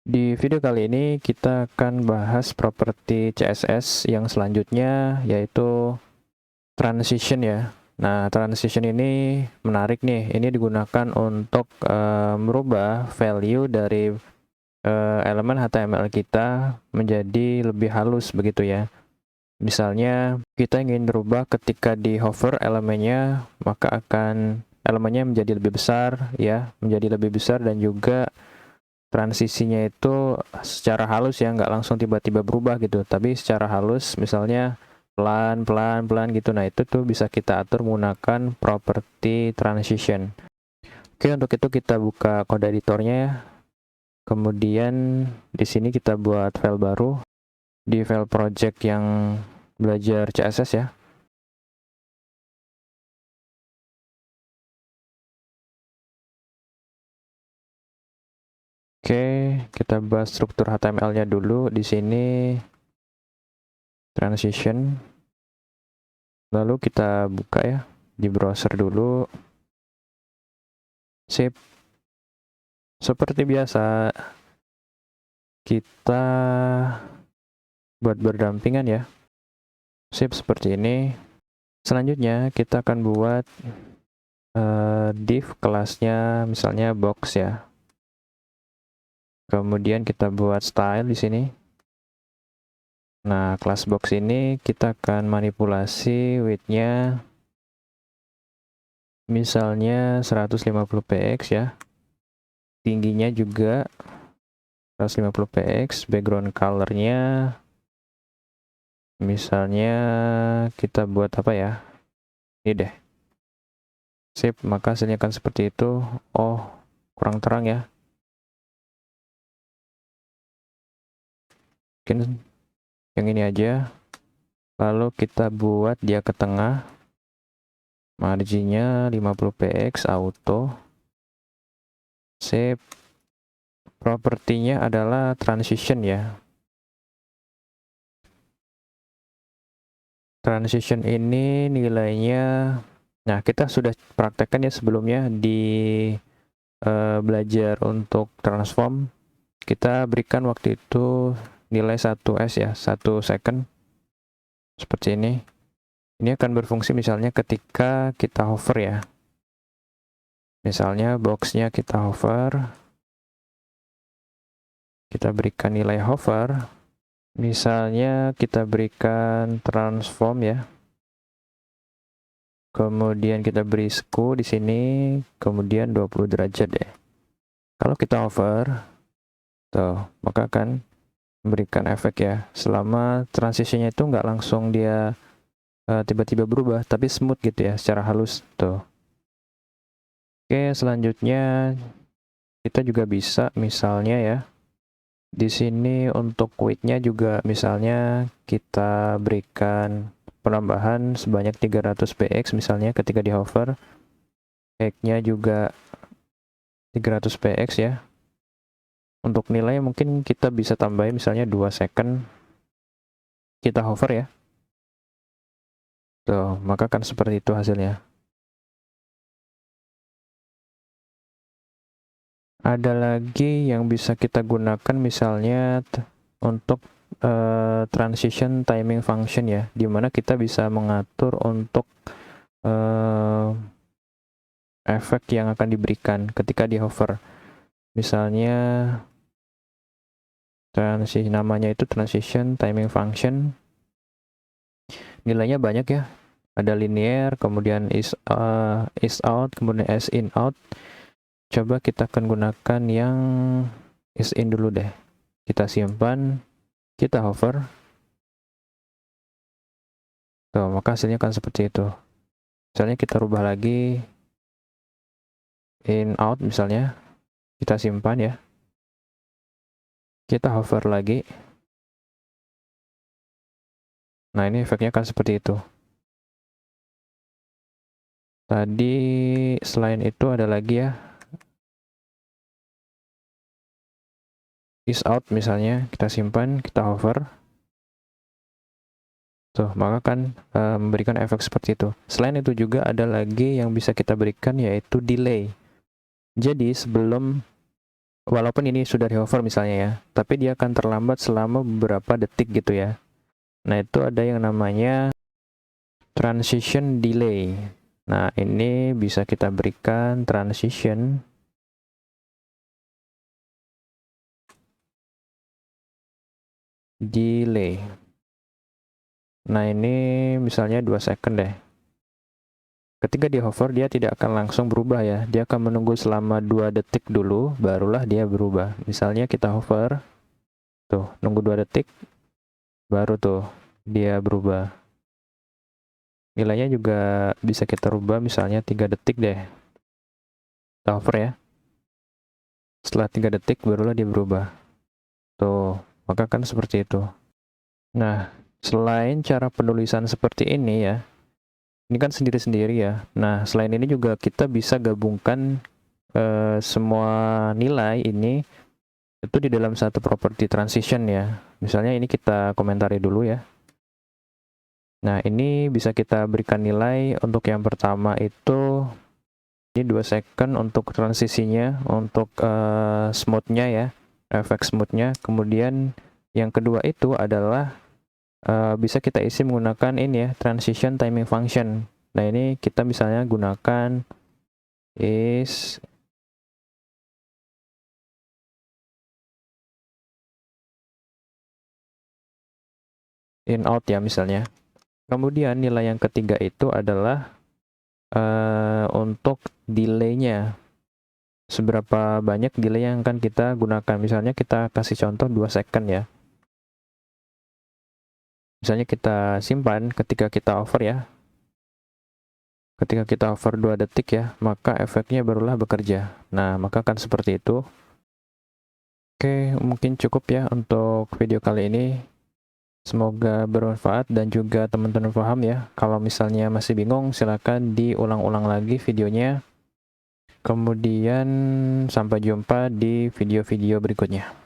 Di video kali ini kita akan bahas properti CSS yang selanjutnya, yaitu transition ya. Nah, transition ini menarik nih. Ini digunakan untuk merubah value dari elemen HTML kita menjadi lebih halus begitu ya. Misalnya kita ingin merubah ketika di hover elemennya, maka akan elemennya menjadi lebih besar ya, menjadi lebih besar, dan juga transisinya itu secara halus ya, nggak langsung tiba-tiba berubah gitu, tapi secara halus, misalnya pelan pelan pelan gitu. Nah, itu tuh bisa kita atur menggunakan property transition. Oke, untuk itu kita buka kode editornya ya. Kemudian di sini kita buat file baru di file project yang belajar CSS ya. Oke, kita bahas struktur HTML-nya dulu. Di sini transition. Lalu kita buka ya di browser dulu. Sip. Seperti biasa, kita buat berdampingan ya. Sip, seperti ini. Selanjutnya kita akan buat div kelasnya misalnya box ya. Kemudian kita buat style di sini. Nah, kelas box ini kita akan manipulasi width-nya misalnya 150 px ya. Tingginya juga 150 px, background color-nya misalnya kita buat apa ya? Ini deh. Sip, maka hasilnya akan seperti itu. Oh, kurang terang ya. Mungkin yang ini aja. Lalu kita buat dia ke tengah. Marginnya 50 px auto. Sip. Propertinya adalah transition ya. Transition ini nilainya, nah kita sudah praktekkan ya sebelumnya di belajar untuk transform. Kita berikan waktu itu nilai 1s ya, 1 second. Seperti ini. Ini akan berfungsi misalnya ketika kita hover ya. Misalnya boxnya kita hover. Kita berikan nilai hover. Misalnya kita berikan transform ya. Kemudian kita beri skew di sini, kemudian 20 derajat deh. Kalau kita hover, tuh, maka akan memberikan efek ya. Selama transisinya itu nggak langsung dia tiba-tiba berubah, tapi smooth gitu ya, secara halus tuh. Oke, selanjutnya kita juga bisa misalnya ya, di sini untuk width-nya juga misalnya kita berikan penambahan sebanyak 300 px misalnya ketika di hover. Height-nya juga 300 px ya. Untuk nilai mungkin kita bisa tambahin misalnya 2 second kita hover ya. Tuh, maka kan seperti itu hasilnya. Ada lagi yang bisa kita gunakan misalnya untuk transition timing function ya, dimana kita bisa mengatur untuk efek yang akan diberikan ketika di hover. Misalnya namanya itu transition timing function. Nilainya banyak ya. Ada linear, kemudian is out, kemudian as in out. Coba kita akan gunakan yang is in dulu deh. Kita simpan, kita hover. Tuh, maka hasilnya akan seperti itu. Misalnya kita rubah lagi in out misalnya. Kita simpan ya. Kita hover lagi. Nah, ini efeknya akan seperti itu. Tadi selain itu ada lagi ya. Is out misalnya, kita simpan, kita hover. Tuh, maka kan memberikan efek seperti itu. Selain itu juga ada lagi yang bisa kita berikan, yaitu delay. Jadi sebelum walaupun ini sudah di hover misalnya ya, tapi dia akan terlambat selama beberapa detik gitu ya. Nah, itu ada yang namanya transition delay. Nah, ini bisa kita berikan transition delay. Nah, ini misalnya 2 second deh. Ketika di hover, dia tidak akan langsung berubah ya. Dia akan menunggu selama 2 detik dulu, barulah dia berubah. Misalnya kita hover, tuh, nunggu 2 detik, baru tuh dia berubah. Nilainya juga bisa kita rubah, misalnya 3 detik deh. Kita hover ya. Setelah 3 detik, barulah dia berubah. Tuh, maka kan seperti itu. Nah, selain cara penulisan seperti ini ya, ini kan sendiri-sendiri ya. Nah, selain ini juga kita bisa gabungkan semua nilai ini itu di dalam satu property transition ya. Misalnya ini kita komentari dulu ya. Nah, ini bisa kita berikan nilai untuk yang pertama itu ini 2 second untuk transisinya, untuk smooth-nya ya, efek smooth-nya. Kemudian yang kedua itu adalah bisa kita isi menggunakan ini ya, transition timing function. Nah, ini kita misalnya gunakan is in out ya misalnya. Kemudian nilai yang ketiga itu adalah untuk delay-nya. Seberapa banyak delay yang akan kita gunakan. Misalnya kita kasih contoh 2 second ya. Misalnya kita simpan ketika kita over ya. Ketika kita over 2 detik ya, maka efeknya barulah bekerja. Nah, maka akan seperti itu. Oke, mungkin cukup ya untuk video kali ini. Semoga bermanfaat dan juga teman-teman paham ya. Kalau misalnya masih bingung, silakan diulang-ulang lagi videonya. Kemudian sampai jumpa di video-video berikutnya.